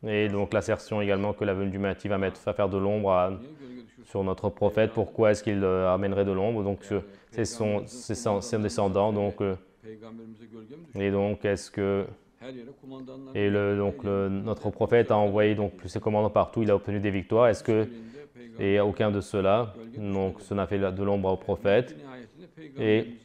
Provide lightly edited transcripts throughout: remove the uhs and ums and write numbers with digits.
Et donc l'assertion également que la venue du Mahdi va faire de l'ombre sur notre prophète. Pourquoi est-ce qu'il amènerait de l'ombre? Donc c'est son descendant. Donc, et donc est-ce que notre prophète a envoyé donc ses commandants partout, il a obtenu des victoires. Est-ce que et aucun de ceux-là, donc ce n'a fait de l'ombre au prophète. Et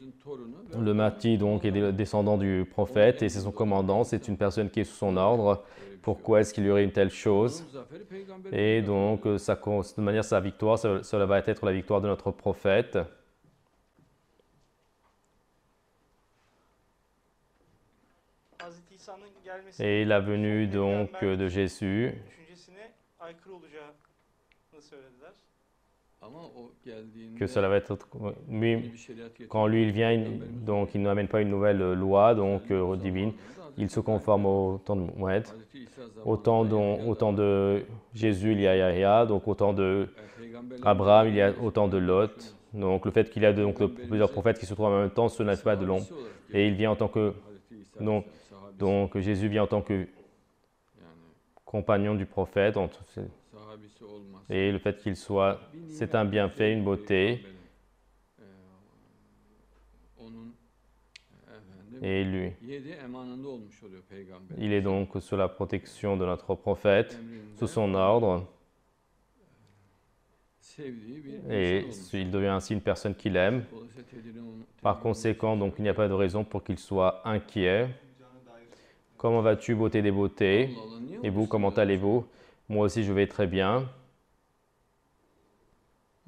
le Mahdi donc est le descendant du prophète et c'est son commandant, c'est une personne qui est sous son ordre. Pourquoi est-ce qu'il y aurait une telle chose? Et donc de manière sa victoire, cela va être la victoire de notre prophète. Et la venue donc de Jésus, que cela va être quand lui il vient, donc il n'amène pas une nouvelle loi donc divine, il se conforme au temps de Mohamed. Au temps de Jésus il y a Yahya, donc au temps de Abraham il y a autant de Lot. Donc le fait qu'il y a donc plusieurs prophètes qui se trouvent en même temps, ce n'est pas de l'ombre. Et il vient en tant que donc Jésus vient en tant que compagnon du prophète. Et le fait qu'il soit, c'est un bienfait, une beauté. Et lui, il est donc sous la protection de notre prophète, sous son ordre. Et il devient ainsi une personne qu'il aime. Par conséquent, donc, il n'y a pas de raison pour qu'il soit inquiet. Comment vas-tu, beauté des beautés? Et vous, comment allez-vous? Moi aussi, je vais très bien.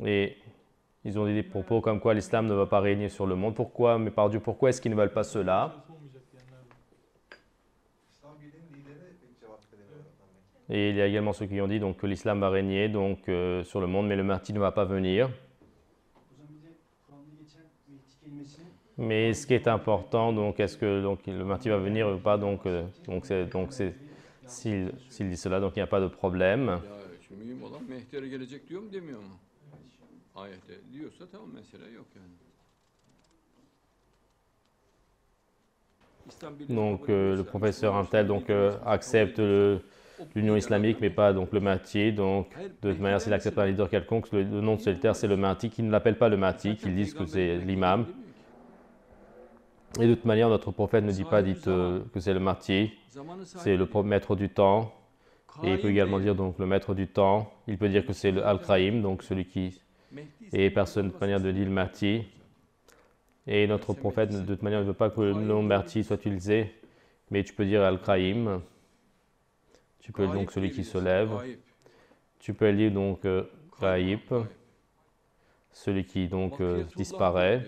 Et ils ont dit des propos comme quoi l'islam ne va pas régner sur le monde. Pourquoi? Mais par Dieu, pourquoi est-ce qu'ils ne veulent pas cela? Et il y a également ceux qui ont dit donc, que l'islam va régner donc, sur le monde, mais le Mahdi ne va pas venir. Mais ce qui est important, donc, est-ce que donc, le Mahdi va venir ou pas? S'il dit cela, donc il n'y a pas de problème. Donc le professeur Intel donc, accepte l'Union islamique, mais pas donc, le Mahdi. Donc de toute manière, s'il accepte un leader quelconque, le nom de ce leader, c'est le Mahdi, qui ne l'appelle pas le Mahdi, qu'ils disent que c'est l'imam. Et de toute manière, notre prophète ne dit pas que c'est le Mahdi, c'est le maître du temps. Et il peut également dire donc le maître du temps. Il peut dire que c'est le Al-Kraïm, donc celui qui est personne de toute manière de dire le Mahdi. Et notre prophète, de toute manière, ne veut pas que le nom Mahdi soit utilisé, mais tu peux dire Al-Kraïm. Tu peux donc celui qui se lève. Tu peux lire donc Ghaib, celui qui donc disparaît.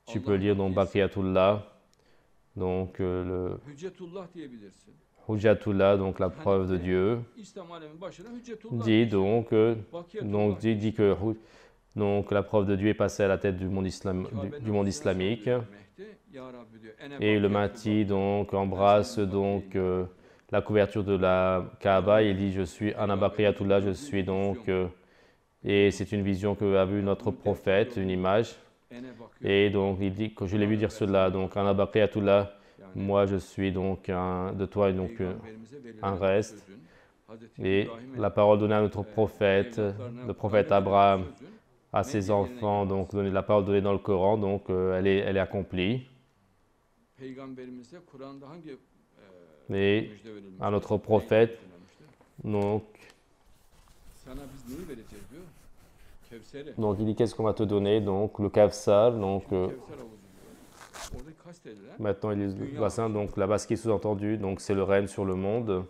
Tu peux lire donc Baqiyatullah, donc le Hujjatullah, donc la preuve de Dieu. Dit donc que donc la preuve de Dieu est passée à la tête du monde islamique. Et le Mahdi donc embrasse donc la couverture de la Kaaba. Il dit je suis Ana Baqiyatullah, je suis donc et c'est une vision que a vue notre prophète, une image. Et donc il dit que je l'ai vu dire cela, donc Ana Baqiyatullah, moi je suis donc de toi donc un reste. Et la parole donnée à notre prophète, le prophète Abraham, à ses enfants, donc la parole donnée dans le Coran, donc elle est accomplie. Et à notre prophète, donc il dit qu'est-ce qu'on va te donner, donc le Kawsar, donc maintenant il est le bassin, donc là-bas ce qui est sous-entendu, donc c'est le règne sur le monde,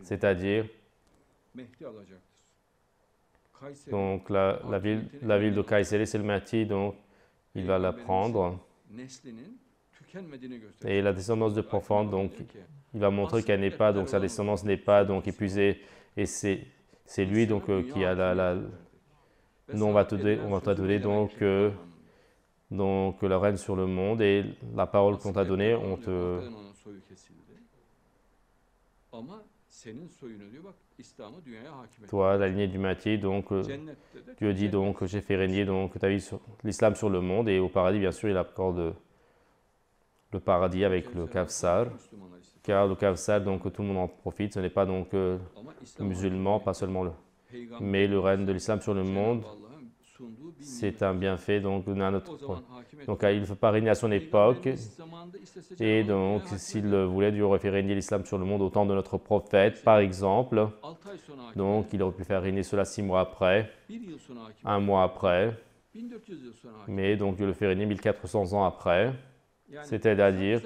c'est-à-dire donc la ville de Kayseri, c'est le Mahdi, donc il va la prendre. Et la descendance de prophète, donc il va montrer qu'elle n'est pas, donc sa descendance n'est pas donc épuisée, et c'est lui donc qui a nous on va te donner donc le règne sur le monde et la parole qu'on t'a donnée, toi, la lignée du Mahdi, donc Dieu dit donc j'ai fait régner donc ta vie sur l'islam sur le monde et au paradis bien sûr il accorde le paradis avec le Kawsar, car le Kawsar, donc tout le monde en profite, ce n'est pas donc le musulman, pas seulement mais le règne de l'islam sur le monde, c'est un bienfait donc donné à notre point. Donc il ne peut pas régner à son époque, et donc s'il voulait, Dieu aurait fait régner l'islam sur le monde au temps de notre prophète, par exemple. Donc il aurait pu faire régner cela 6 mois après, 1 mois après, mais donc Dieu le fait régner 1400 ans après. C'est-à-dire,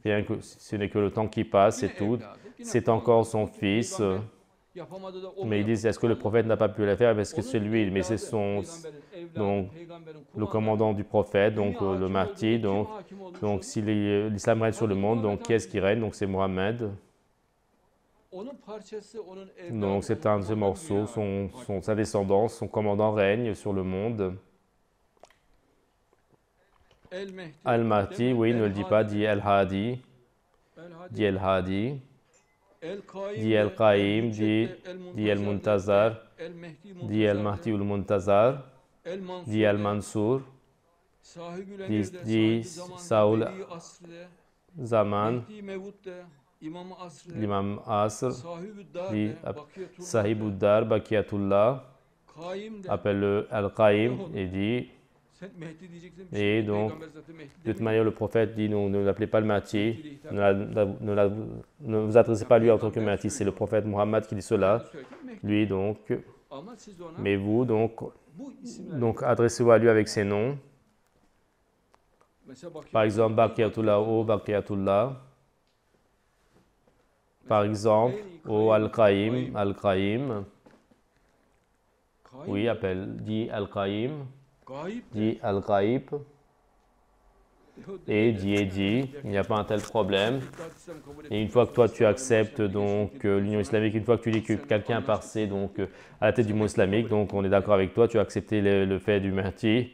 bien que ce n'est que le temps qui passe, c'est tout. C'est encore son fils. Mais ils disent, est-ce que le prophète n'a pas pu le faire? Parce que c'est lui, mais c'est donc, le commandant du prophète, donc le Mahdi. Donc si l'islam règne sur le monde, donc qui est-ce qui règne? Donc c'est Mohammed. Donc c'est un de ses morceaux, sa descendance, son commandant règne sur le monde. Al-Mahdi, oui, ne le dit pas, dit Al-Hadi, dit Al-Hadi, dit Al-Qaïm, dit Al-Muntazar, dit Al-Mahdi Al-Muntazar, dit Al-Mansur, dit Saoul Zaman, l'imam Asr, dit Sahibuddar Bakiyatullah, appelle-le Al-Qaïm et dit. Et donc, de toute manière, le prophète dit, non, ne l'appelez pas le Mahdi, ne vous adressez pas à lui en tant que Mahdi, c'est le prophète Mohammed qui dit cela, lui donc, mais vous donc adressez-vous à lui avec ses noms, par exemple, Baqiyatullah ou Baqiyatullah, par exemple, ou Al-Qaïm, oui, dit Al-Qaïm, dit Al-Ghaib et dit, il n'y a pas un tel problème. Et une fois que toi tu acceptes donc l'union islamique, une fois que tu dis que quelqu'un est passé donc à la tête du monde islamique, donc on est d'accord avec toi, tu as accepté le fait du Mahdi,